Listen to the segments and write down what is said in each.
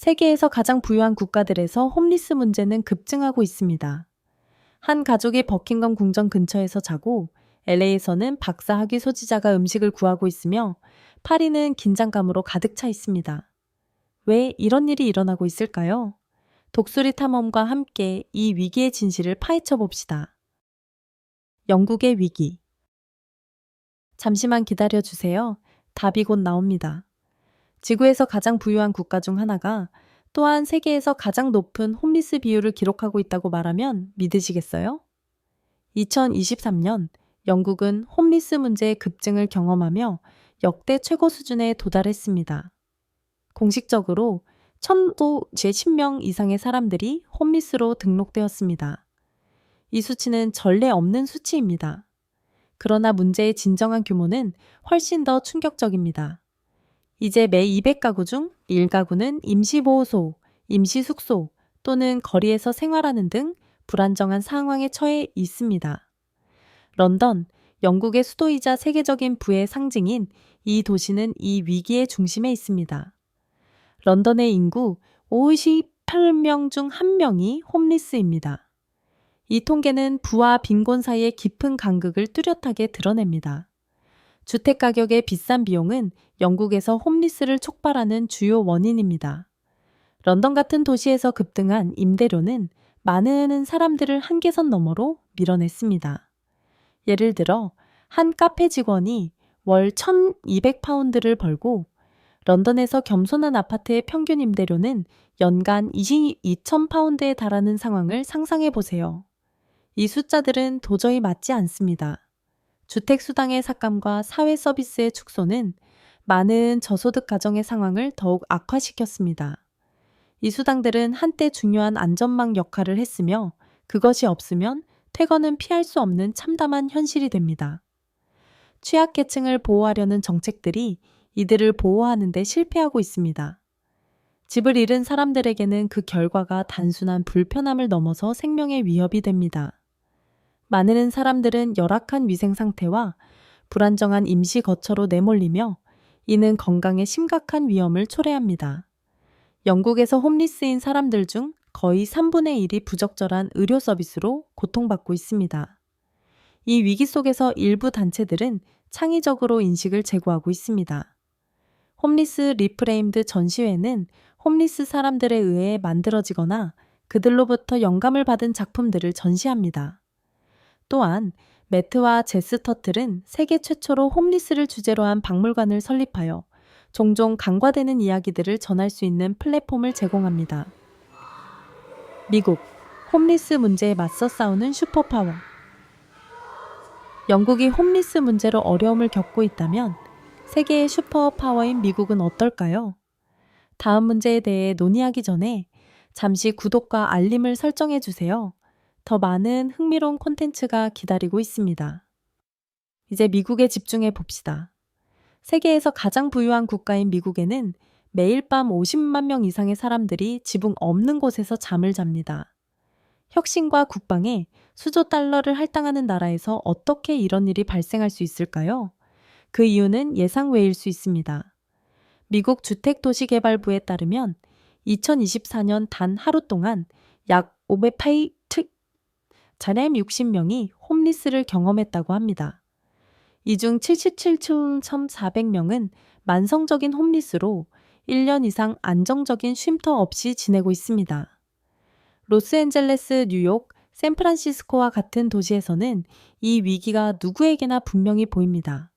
세계에서 가장 부유한 국가들에서 홈리스 문제는 급증하고 있습니다. 한 가족이 버킹엄 궁전 근처에서 자고 LA에서는 박사 학위 소지자가 음식을 구하고 있으며 파리는 긴장감으로 가득 차 있습니다. 왜 이런 일이 일어나고 있을까요? 독수리 탐험과 함께 이 위기의 진실을 파헤쳐 봅시다. 영국의 위기. 잠시만 기다려 주세요. 답이 곧 나옵니다. 지구에서 가장 부유한 국가 중 하나가 또한 세계에서 가장 높은 홈리스 비율을 기록하고 있다고 말하면 믿으시겠어요? 2023년 영국은 홈리스 문제의 급증을 경험하며 역대 최고 수준에 도달했습니다. 공식적으로 천도 제10명 이상의 사람들이 홈리스로 등록되었습니다. 이 수치는 전례 없는 수치입니다. 그러나 문제의 진정한 규모는 훨씬 더 충격적입니다. 이제 매 200가구 중 1가구는 임시보호소, 임시숙소 또는 거리에서 생활하는 등 불안정한 상황에 처해 있습니다. 런던, 영국의 수도이자 세계적인 부의 상징인 이 도시는 이 위기의 중심에 있습니다. 런던의 인구 58명 중 1명이 홈리스입니다. 이 통계는 부와 빈곤 사이의 깊은 간극을 뚜렷하게 드러냅니다. 주택 가격의 비싼 비용은 영국에서 홈리스를 촉발하는 주요 원인입니다. 런던 같은 도시에서 급등한 임대료는 많은 사람들을 한계선 너머로 밀어냈습니다. 예를 들어 한 카페 직원이 월 1,200파운드를 벌고 런던에서 겸손한 아파트의 평균 임대료는 연간 22,000파운드에 달하는 상황을 상상해 보세요. 이 숫자들은 도저히 맞지 않습니다. 주택수당의 삭감과 사회서비스의 축소는 많은 저소득 가정의 상황을 더욱 악화시켰습니다. 이 수당들은 한때 중요한 안전망 역할을 했으며 그것이 없으면 퇴거는 피할 수 없는 참담한 현실이 됩니다. 취약계층을 보호하려는 정책들이 이들을 보호하는 데 실패하고 있습니다. 집을 잃은 사람들에게는 그 결과가 단순한 불편함을 넘어서 생명의 위협이 됩니다. 많은 사람들은 열악한 위생 상태와 불안정한 임시 거처로 내몰리며 이는 건강에 심각한 위험을 초래합니다. 영국에서 홈리스인 사람들 중 거의 3분의 1이 부적절한 의료 서비스로 고통받고 있습니다. 이 위기 속에서 일부 단체들은 창의적으로 인식을 제고하고 있습니다. 홈리스 리프레임드 전시회는 홈리스 사람들에 의해 만들어지거나 그들로부터 영감을 받은 작품들을 전시합니다. 또한 매트와 제스 터틀은 세계 최초로 홈리스를 주제로 한 박물관을 설립하여 종종 간과되는 이야기들을 전할 수 있는 플랫폼을 제공합니다. 미국, 홈리스 문제에 맞서 싸우는 슈퍼파워. 영국이 홈리스 문제로 어려움을 겪고 있다면 세계의 슈퍼파워인 미국은 어떨까요? 다음 문제에 대해 논의하기 전에 잠시 구독과 알림을 설정해 주세요. 더 많은 흥미로운 콘텐츠가 기다리고 있습니다. 이제 미국에 집중해 봅시다. 세계에서 가장 부유한 국가인 미국에는 매일 밤 50만 명 이상의 사람들이 지붕 없는 곳에서 잠을 잡니다. 혁신과 국방에 수조 달러를 할당하는 나라에서 어떻게 이런 일이 발생할 수 있을까요? 그 이유는 예상 외일 수 있습니다. 미국 주택도시개발부에 따르면 2024년 단 하루 동안 약 60명이 홈리스를 경험했다고 합니다. 이 중 77,400명은 만성적인 홈리스로 1년 이상 안정적인 쉼터 없이 지내고 있습니다. 로스앤젤레스, 뉴욕, 샌프란시스코와 같은 도시에서는 이 위기가 누구에게나 분명히 보입니다.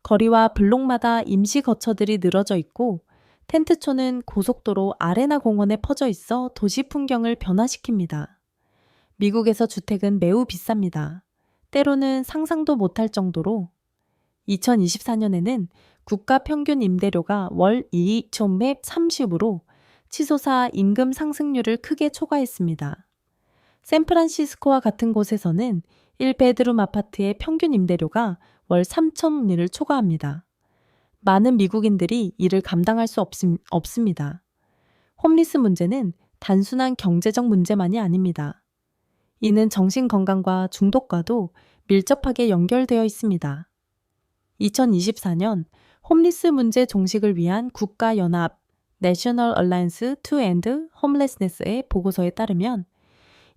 거리와 블록마다 임시 거처들이 늘어져 있고 텐트촌은 고속도로 아레나 공원에 퍼져 있어 도시 풍경을 변화시킵니다. 미국에서 주택은 매우 비쌉니다. 때로는 상상도 못할 정도로 2024년에는 국가 평균 임대료가 월 2,130으로 치솟아 임금 상승률을 크게 초과했습니다. 샌프란시스코와 같은 곳에서는 1베드룸 아파트의 평균 임대료가 월 3,000을 초과합니다. 많은 미국인들이 이를 감당할 수 없습니다. 홈리스 문제는 단순한 경제적 문제만이 아닙니다. 이는 정신건강과 중독과도 밀접하게 연결되어 있습니다. 2024년 홈리스 문제 종식을 위한 국가연합 National Alliance to End Homelessness의 보고서에 따르면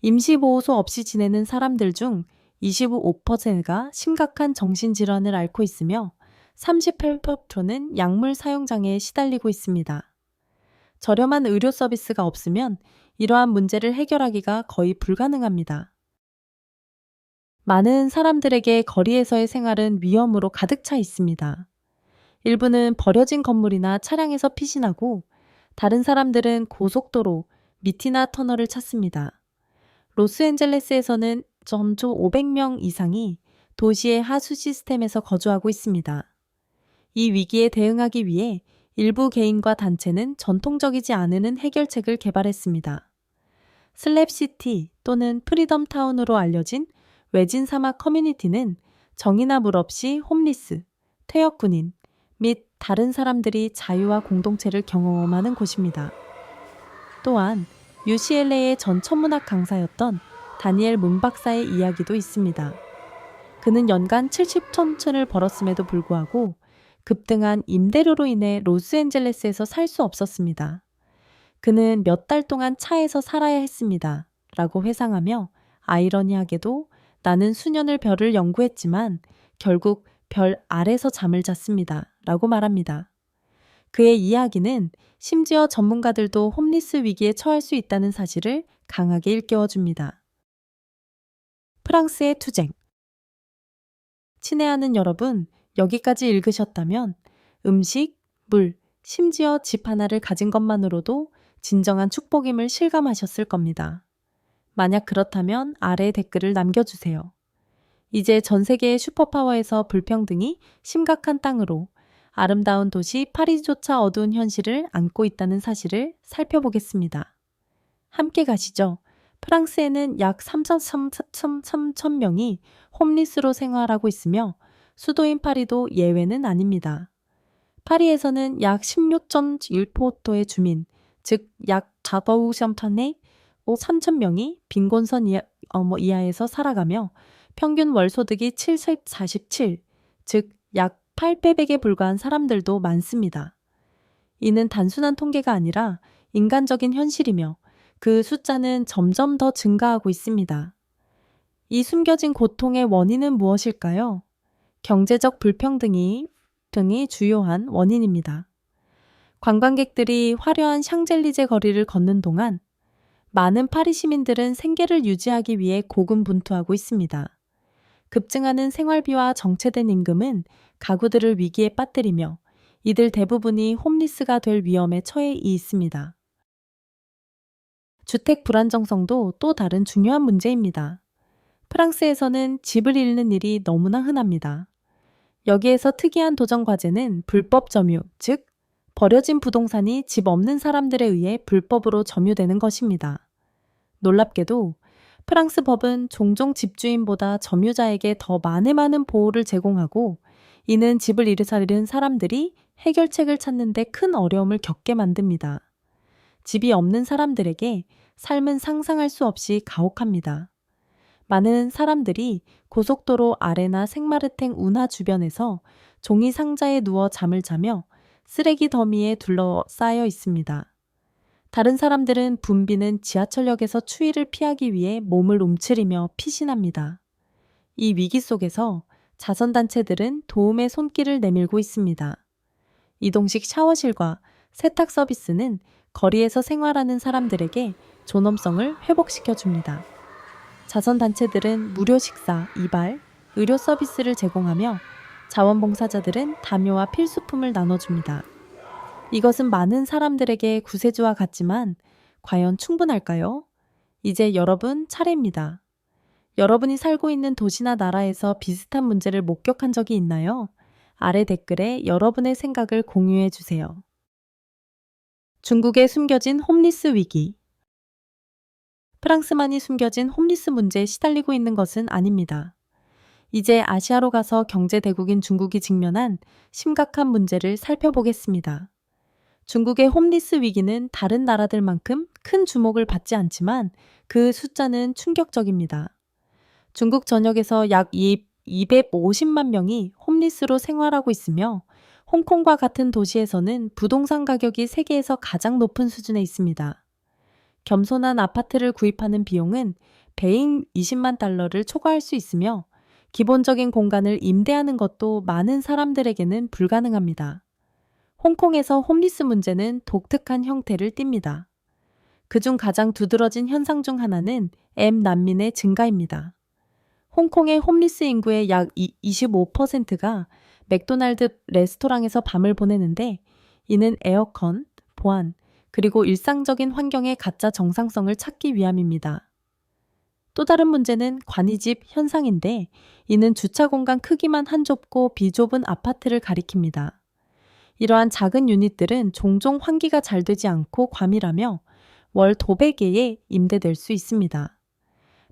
임시보호소 없이 지내는 사람들 중 25%가 심각한 정신질환을 앓고 있으며 38%는 약물 사용장애에 시달리고 있습니다. 저렴한 의료 서비스가 없으면 이러한 문제를 해결하기가 거의 불가능합니다. 많은 사람들에게 거리에서의 생활은 위험으로 가득 차 있습니다. 일부는 버려진 건물이나 차량에서 피신하고 다른 사람들은 고속도로, 미티나 터널을 찾습니다. 로스앤젤레스에서는 전주 500명 이상이 도시의 하수 시스템에서 거주하고 있습니다. 이 위기에 대응하기 위해 일부 개인과 단체는 전통적이지 않은 해결책을 개발했습니다. 슬랩시티 또는 프리덤 타운으로 알려진 외진 사막 커뮤니티는 정이나 물 없이 홈리스, 퇴역 군인 및 다른 사람들이 자유와 공동체를 경험하는 곳입니다. 또한 UCLA의 전 천문학 강사였던 다니엘 문 박사의 이야기도 있습니다. 그는 연간 70천천을 벌었음에도 불구하고 급등한 임대료로 인해 로스앤젤레스에서 살 수 없었습니다. 그는 몇 달 동안 차에서 살아야 했습니다. 라고 회상하며 아이러니하게도 나는 수년을 별을 연구했지만 결국 별 아래서 잠을 잤습니다. 라고 말합니다. 그의 이야기는 심지어 전문가들도 홈리스 위기에 처할 수 있다는 사실을 강하게 일깨워줍니다. 프랑스의 투쟁. 친애하는 여러분, 여기까지 읽으셨다면 음식, 물, 심지어 집 하나를 가진 것만으로도 진정한 축복임을 실감하셨을 겁니다. 만약 그렇다면 아래에 댓글을 남겨주세요. 이제 전 세계의 슈퍼파워에서 불평등이 심각한 땅으로 아름다운 도시 파리조차 어두운 현실을 안고 있다는 사실을 살펴보겠습니다. 함께 가시죠. 프랑스에는 약 3천 명이 홈리스로 생활하고 있으며 수도인 파리도 예외는 아닙니다. 파리에서는 약 16.1%의 주민, 즉 약 4,500의 3,000명이 빈곤선 이하에서 살아가며 평균 월소득이 747, 즉 약 8배백에 불과한 사람들도 많습니다. 이는 단순한 통계가 아니라 인간적인 현실이며 그 숫자는 점점 더 증가하고 있습니다. 이 숨겨진 고통의 원인은 무엇일까요? 경제적 불평등이 등이 주요한 원인입니다. 관광객들이 화려한 샹젤리제 거리를 걷는 동안 많은 파리 시민들은 생계를 유지하기 위해 고군분투하고 있습니다. 급증하는 생활비와 정체된 임금은 가구들을 위기에 빠뜨리며 이들 대부분이 홈리스가 될 위험에 처해 있습니다. 주택 불안정성도 또 다른 중요한 문제입니다. 프랑스에서는 집을 잃는 일이 너무나 흔합니다. 여기에서 특이한 도전 과제는 불법 점유, 즉 버려진 부동산이 집 없는 사람들에 의해 불법으로 점유되는 것입니다. 놀랍게도 프랑스 법은 종종 집주인보다 점유자에게 더 많은 보호를 제공하고 이는 집을 잃은 사람들이 해결책을 찾는 데 큰 어려움을 겪게 만듭니다. 집이 없는 사람들에게 삶은 상상할 수 없이 가혹합니다. 많은 사람들이 고속도로 아래나 생마르탱 운하 주변에서 종이 상자에 누워 잠을 자며 쓰레기 더미에 둘러싸여 있습니다. 다른 사람들은 붐비는 지하철역에서 추위를 피하기 위해 몸을 움츠리며 피신합니다. 이 위기 속에서 자선단체들은 도움의 손길을 내밀고 있습니다. 이동식 샤워실과 세탁 서비스는 거리에서 생활하는 사람들에게 존엄성을 회복시켜줍니다. 자선단체들은 무료 식사, 이발, 의료 서비스를 제공하며 자원봉사자들은 담요와 필수품을 나눠줍니다. 이것은 많은 사람들에게 구세주와 같지만 과연 충분할까요? 이제 여러분 차례입니다. 여러분이 살고 있는 도시나 나라에서 비슷한 문제를 목격한 적이 있나요? 아래 댓글에 여러분의 생각을 공유해 주세요. 중국에 숨겨진 홈리스 위기. 프랑스만이 숨겨진 홈리스 문제에 시달리고 있는 것은 아닙니다. 이제 아시아로 가서 경제 대국인 중국이 직면한 심각한 문제를 살펴보겠습니다. 중국의 홈리스 위기는 다른 나라들만큼 큰 주목을 받지 않지만 그 숫자는 충격적입니다. 중국 전역에서 약 250만 명이 홈리스로 생활하고 있으며 홍콩과 같은 도시에서는 부동산 가격이 세계에서 가장 높은 수준에 있습니다. 겸손한 아파트를 구입하는 비용은 배임 20만 달러를 초과할 수 있으며 기본적인 공간을 임대하는 것도 많은 사람들에게는 불가능합니다. 홍콩에서 홈리스 문제는 독특한 형태를 띱니다. 그중 가장 두드러진 현상 중 하나는 난민의 증가입니다. 홍콩의 홈리스 인구의 약 25%가 맥도날드 레스토랑에서 밤을 보내는데 이는 에어컨, 보안, 그리고 일상적인 환경의 가짜 정상성을 찾기 위함입니다. 또 다른 문제는 관이집 현상인데 이는 주차 공간 크기만 한 좁고 비좁은 아파트를 가리킵니다. 이러한 작은 유닛들은 종종 환기가 잘 되지 않고 과밀하며 월 도배계에 임대될 수 있습니다.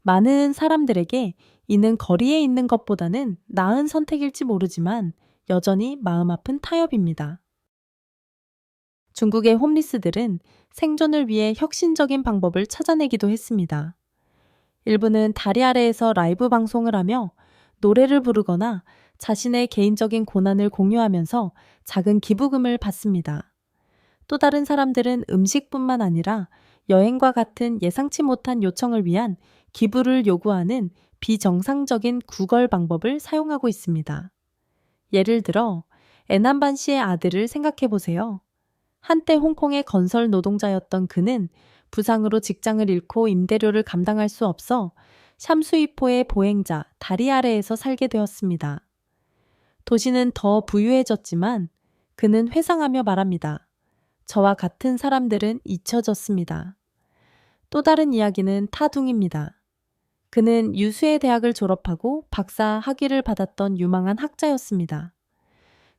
많은 사람들에게 이는 거리에 있는 것보다는 나은 선택일지 모르지만 여전히 마음 아픈 타협입니다. 중국의 홈리스들은 생존을 위해 혁신적인 방법을 찾아내기도 했습니다. 일부는 다리 아래에서 라이브 방송을 하며 노래를 부르거나 자신의 개인적인 고난을 공유하면서 작은 기부금을 받습니다. 또 다른 사람들은 음식뿐만 아니라 여행과 같은 예상치 못한 요청을 위한 기부를 요구하는 비정상적인 구걸 방법을 사용하고 있습니다. 예를 들어 애난반 씨의 아들을 생각해 보세요. 한때 홍콩의 건설 노동자였던 그는 부상으로 직장을 잃고 임대료를 감당할 수 없어 샴수이포의 보행자 다리 아래에서 살게 되었습니다. 도시는 더 부유해졌지만 그는 회상하며 말합니다. 저와 같은 사람들은 잊혀졌습니다. 또 다른 이야기는 타둥입니다. 그는 유수의 대학을 졸업하고 박사 학위를 받았던 유망한 학자였습니다.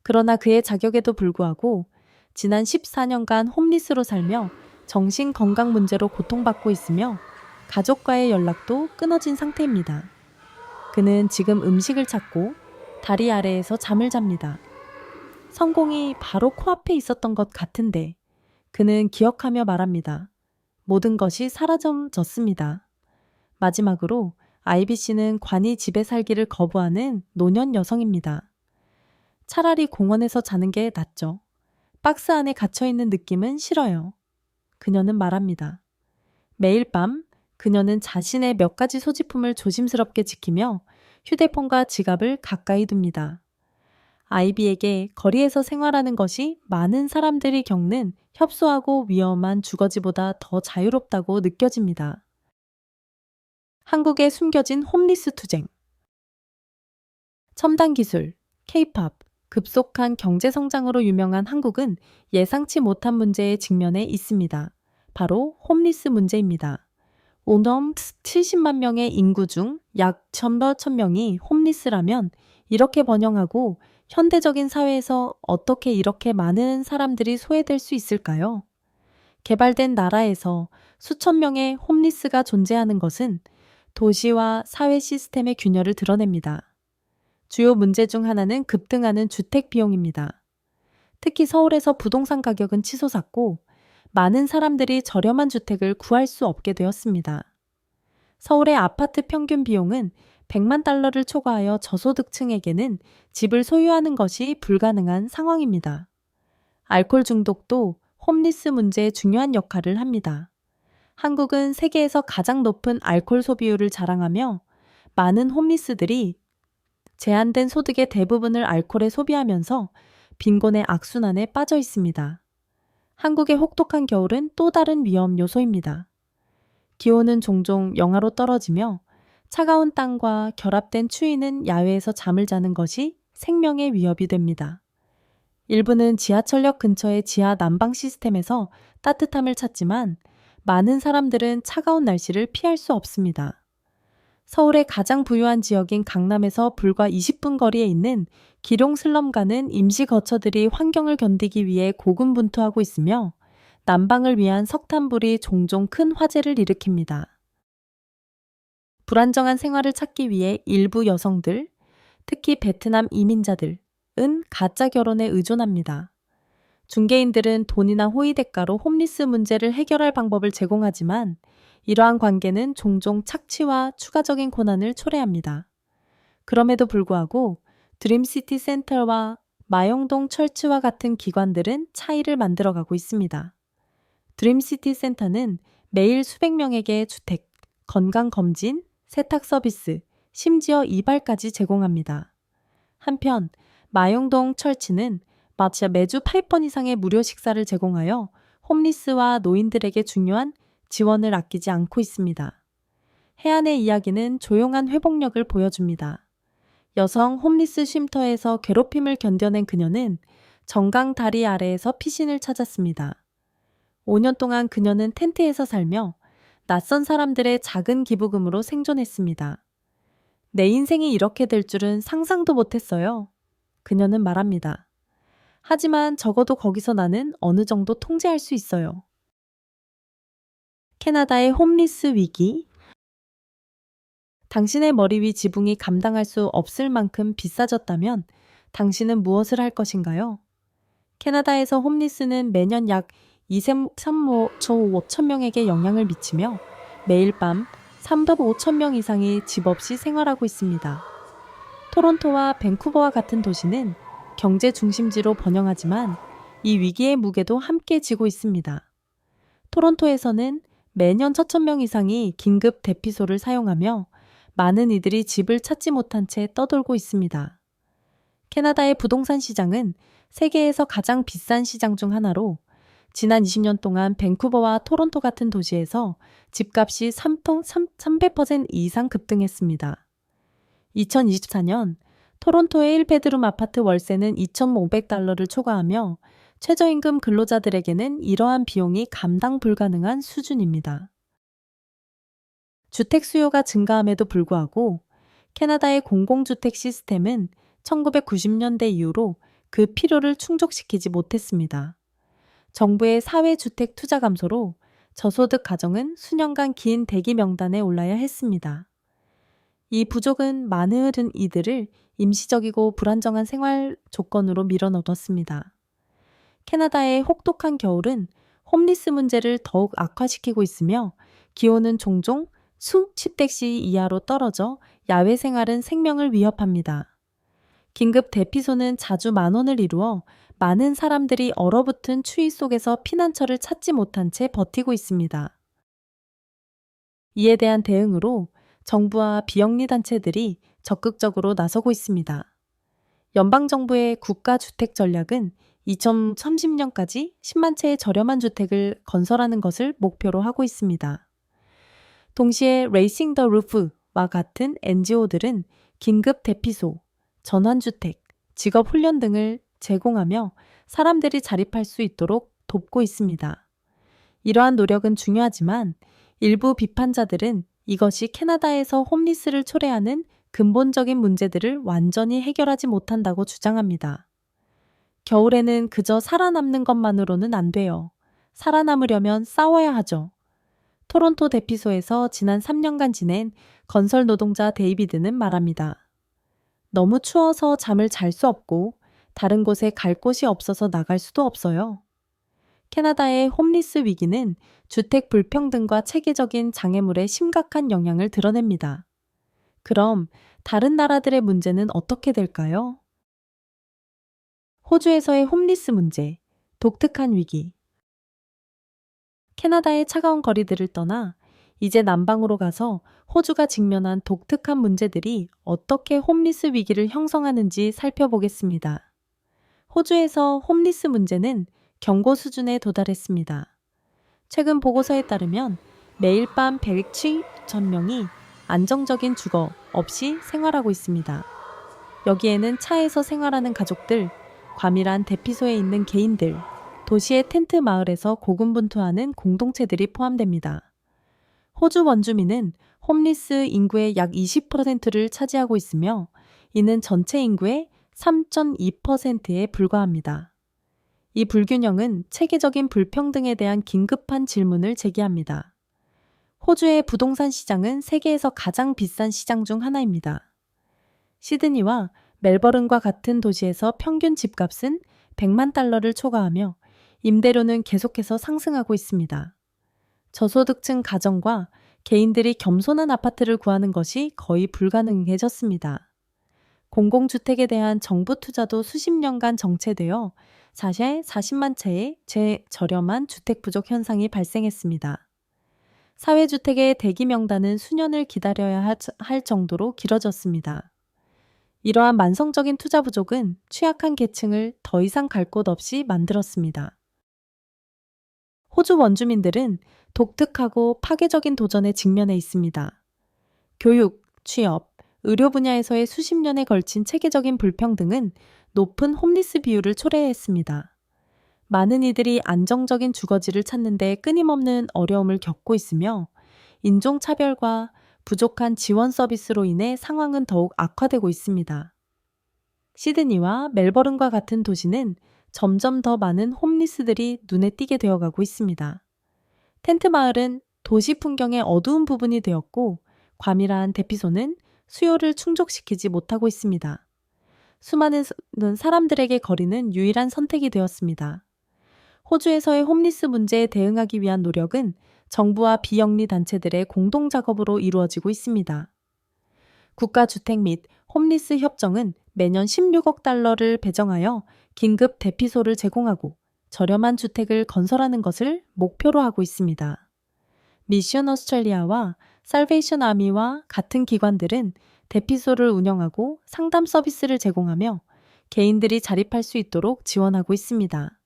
그러나 그의 자격에도 불구하고 지난 14년간 홈리스로 살며 정신 건강 문제로 고통받고 있으며 가족과의 연락도 끊어진 상태입니다. 그는 지금 음식을 찾고 다리 아래에서 잠을 잡니다. 성공이 바로 코앞에 있었던 것 같은데 그는 기억하며 말합니다. 모든 것이 사라졌습니다. 마지막으로 아이비 씨는 관이 집에 살기를 거부하는 노년 여성입니다. 차라리 공원에서 자는 게 낫죠. 박스 안에 갇혀있는 느낌은 싫어요. 그녀는 말합니다. 매일 밤 그녀는 자신의 몇 가지 소지품을 조심스럽게 지키며 휴대폰과 지갑을 가까이 둡니다. 아이비에게 거리에서 생활하는 것이 많은 사람들이 겪는 협소하고 위험한 주거지보다 더 자유롭다고 느껴집니다. 한국에 숨겨진 홈리스 투쟁. 첨단 기술, K-팝, 급속한 경제 성장으로 유명한 한국은 예상치 못한 문제에 직면해 있습니다. 바로 홈리스 문제입니다. 오넘 70만 명의 인구 중 약 1,000명이 홈리스라면 이렇게 번영하고 현대적인 사회에서 어떻게 이렇게 많은 사람들이 소외될 수 있을까요? 개발된 나라에서 수천 명의 홈리스가 존재하는 것은 도시와 사회 시스템의 균열을 드러냅니다. 주요 문제 중 하나는 급등하는 주택 비용입니다. 특히 서울에서 부동산 가격은 치솟았고 많은 사람들이 저렴한 주택을 구할 수 없게 되었습니다. 서울의 아파트 평균 비용은 100만 달러를 초과하여 저소득층에게는 집을 소유하는 것이 불가능한 상황입니다. 알코올 중독도 홈리스 문제에 중요한 역할을 합니다. 한국은 세계에서 가장 높은 알코올 소비율을 자랑하며 많은 홈리스들이 제한된 소득의 대부분을 알코올에 소비하면서 빈곤의 악순환에 빠져 있습니다. 한국의 혹독한 겨울은 또 다른 위험 요소입니다. 기온은 종종 영하로 떨어지며 차가운 땅과 결합된 추위는 야외에서 잠을 자는 것이 생명의 위협이 됩니다. 일부는 지하철역 근처의 지하 난방 시스템에서 따뜻함을 찾지만 많은 사람들은 차가운 날씨를 피할 수 없습니다. 서울의 가장 부유한 지역인 강남에서 불과 20분 거리에 있는 기룡 슬럼가는 임시 거처들이 환경을 견디기 위해 고군분투하고 있으며 난방을 위한 석탄불이 종종 큰 화재를 일으킵니다. 불안정한 생활을 찾기 위해 일부 여성들, 특히 베트남 이민자들은 가짜 결혼에 의존합니다. 중개인들은 돈이나 호의 대가로 홈리스 문제를 해결할 방법을 제공하지만 이러한 관계는 종종 착취와 추가적인 고난을 초래합니다. 그럼에도 불구하고 드림시티 센터와 마용동 철치와 같은 기관들은 차이를 만들어가고 있습니다. 드림시티 센터는 매일 수백 명에게 주택, 건강검진, 세탁 서비스, 심지어 이발까지 제공합니다. 한편 마용동 철치는 매주 8번 이상의 무료 식사를 제공하여 홈리스와 노인들에게 중요한 지원을 아끼지 않고 있습니다. 해안의 이야기는 조용한 회복력을 보여줍니다. 여성 홈리스 쉼터에서 괴롭힘을 견뎌낸 그녀는 정강 다리 아래에서 피신을 찾았습니다. 5년 동안 그녀는 텐트에서 살며 낯선 사람들의 작은 기부금으로 생존했습니다. 내 인생이 이렇게 될 줄은 상상도 못했어요. 그녀는 말합니다. 하지만 적어도 거기서 나는 어느 정도 통제할 수 있어요. 캐나다의 홈리스 위기. 당신의 머리 위 지붕이 감당할 수 없을 만큼 비싸졌다면 당신은 무엇을 할 것인가요? 캐나다에서 홈리스는 매년 약 2억 5천 명에게 영향을 미치며 매일 밤 3억 5천 명 이상이 집 없이 생활하고 있습니다. 토론토와 밴쿠버와 같은 도시는 경제 중심지로 번영하지만 이 위기의 무게도 함께 지고 있습니다. 토론토에서는 매년 1,000명 이상이 긴급 대피소를 사용하며 많은 이들이 집을 찾지 못한 채 떠돌고 있습니다. 캐나다의 부동산 시장은 세계에서 가장 비싼 시장 중 하나로 지난 20년 동안 밴쿠버와 토론토 같은 도시에서 집값이 300% 이상 급등했습니다. 2024년 토론토의 1베드룸 아파트 월세는 $2,500를 초과하며 최저임금 근로자들에게는 이러한 비용이 감당 불가능한 수준입니다. 주택 수요가 증가함에도 불구하고 캐나다의 공공주택 시스템은 1990년대 이후로 그 필요를 충족시키지 못했습니다. 정부의 사회주택 투자 감소로 저소득 가정은 수년간 긴 대기 명단에 올라야 했습니다. 이 부족은 많은 이들을 임시적이고 불안정한 생활 조건으로 밀어넣었습니다. 캐나다의 혹독한 겨울은 홈리스 문제를 더욱 악화시키고 있으며 기온은 종종 10대 이하로 떨어져 야외 생활은 생명을 위협합니다. 긴급 대피소는 자주 만원을 이루어 많은 사람들이 얼어붙은 추위 속에서 피난처를 찾지 못한 채 버티고 있습니다. 이에 대한 대응으로 정부와 비영리 단체들이 적극적으로 나서고 있습니다. 연방정부의 국가주택 전략은 2030년까지 10만 채의 저렴한 주택을 건설하는 것을 목표로 하고 있습니다. 동시에 레이싱 더 루프와 같은 NGO들은 긴급 대피소, 전환주택, 직업훈련 등을 제공하며 사람들이 자립할 수 있도록 돕고 있습니다. 이러한 노력은 중요하지만 일부 비판자들은 이것이 캐나다에서 홈리스를 초래하는 근본적인 문제들을 완전히 해결하지 못한다고 주장합니다. 겨울에는 그저 살아남는 것만으로는 안 돼요. 살아남으려면 싸워야 하죠. 토론토 대피소에서 지난 3년간 지낸 건설 노동자 데이비드는 말합니다. 너무 추워서 잠을 잘 수 없고 다른 곳에 갈 곳이 없어서 나갈 수도 없어요. 캐나다의 홈리스 위기는 주택 불평등과 체계적인 장애물에 심각한 영향을 드러냅니다. 그럼 다른 나라들의 문제는 어떻게 될까요? 호주에서의 홈리스 문제, 독특한 위기. 캐나다의 차가운 거리들을 떠나 이제 남방으로 가서 호주가 직면한 독특한 문제들이 어떻게 홈리스 위기를 형성하는지 살펴보겠습니다. 호주에서 홈리스 문제는 경고 수준에 도달했습니다. 최근 보고서에 따르면 매일 밤 107,000명이 안정적인 주거 없이 생활하고 있습니다. 여기에는 차에서 생활하는 가족들, 과밀한 대피소에 있는 개인들, 도시의 텐트 마을에서 고군분투하는 공동체들이 포함됩니다. 호주 원주민은 홈리스 인구의 약 20%를 차지하고 있으며 이는 전체 인구의 3.2%에 불과합니다. 이 불균형은 체계적인 불평등에 대한 긴급한 질문을 제기합니다. 호주의 부동산 시장은 세계에서 가장 비싼 시장 중 하나입니다. 시드니와 멜버른과 같은 도시에서 평균 집값은 100만 달러를 초과하며 임대료는 계속해서 상승하고 있습니다. 저소득층 가정과 개인들이 겸손한 아파트를 구하는 것이 거의 불가능해졌습니다. 공공주택에 대한 정부 투자도 수십 년간 정체되어 사실 40만 채의 저렴한 주택 부족 현상이 발생했습니다. 사회주택의 대기 명단은 수년을 기다려야 할 정도로 길어졌습니다. 이러한 만성적인 투자 부족은 취약한 계층을 더 이상 갈 곳 없이 만들었습니다. 호주 원주민들은 독특하고 파괴적인 도전에 직면해 있습니다. 교육, 취업, 의료 분야에서의 수십 년에 걸친 체계적인 불평등은 높은 홈리스 비율을 초래했습니다. 많은 이들이 안정적인 주거지를 찾는 데 끊임없는 어려움을 겪고 있으며 인종차별과 부족한 지원 서비스로 인해 상황은 더욱 악화되고 있습니다. 시드니와 멜버른과 같은 도시는 점점 더 많은 홈리스들이 눈에 띄게 되어가고 있습니다. 텐트 마을은 도시 풍경의 어두운 부분이 되었고 과밀한 대피소는 수요를 충족시키지 못하고 있습니다. 수많은 사람들에게 거리는 유일한 선택이 되었습니다. 호주에서의 홈리스 문제에 대응하기 위한 노력은 정부와 비영리 단체들의 공동 작업으로 이루어지고 있습니다. 국가주택 및 홈리스 협정은 매년 16억 달러를 배정하여 긴급 대피소를 제공하고 저렴한 주택을 건설하는 것을 목표로 하고 있습니다. 미션 오스트레일리아와 살베이션 아미와 같은 기관들은 대피소를 운영하고 상담 서비스를 제공하며 개인들이 자립할 수 있도록 지원하고 있습니다.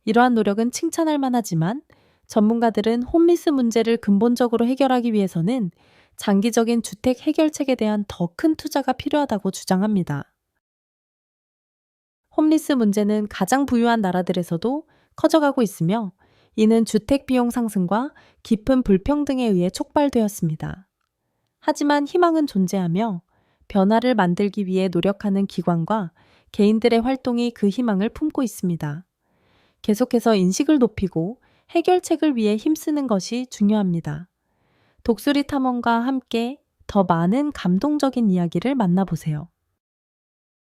이러한 노력은 칭찬할 만하지만 전문가들은 홈리스 문제를 근본적으로 해결하기 위해서는 장기적인 주택 해결책에 대한 더 큰 투자가 필요하다고 주장합니다. 홈리스 문제는 가장 부유한 나라들에서도 커져가고 있으며 이는 주택 비용 상승과 깊은 불평등에 의해 촉발되었습니다. 하지만 희망은 존재하며 변화를 만들기 위해 노력하는 기관과 개인들의 활동이 그 희망을 품고 있습니다. 계속해서 인식을 높이고 해결책을 위해 힘쓰는 것이 중요합니다. 독수리 탐험과 함께 더 많은 감동적인 이야기를 만나보세요.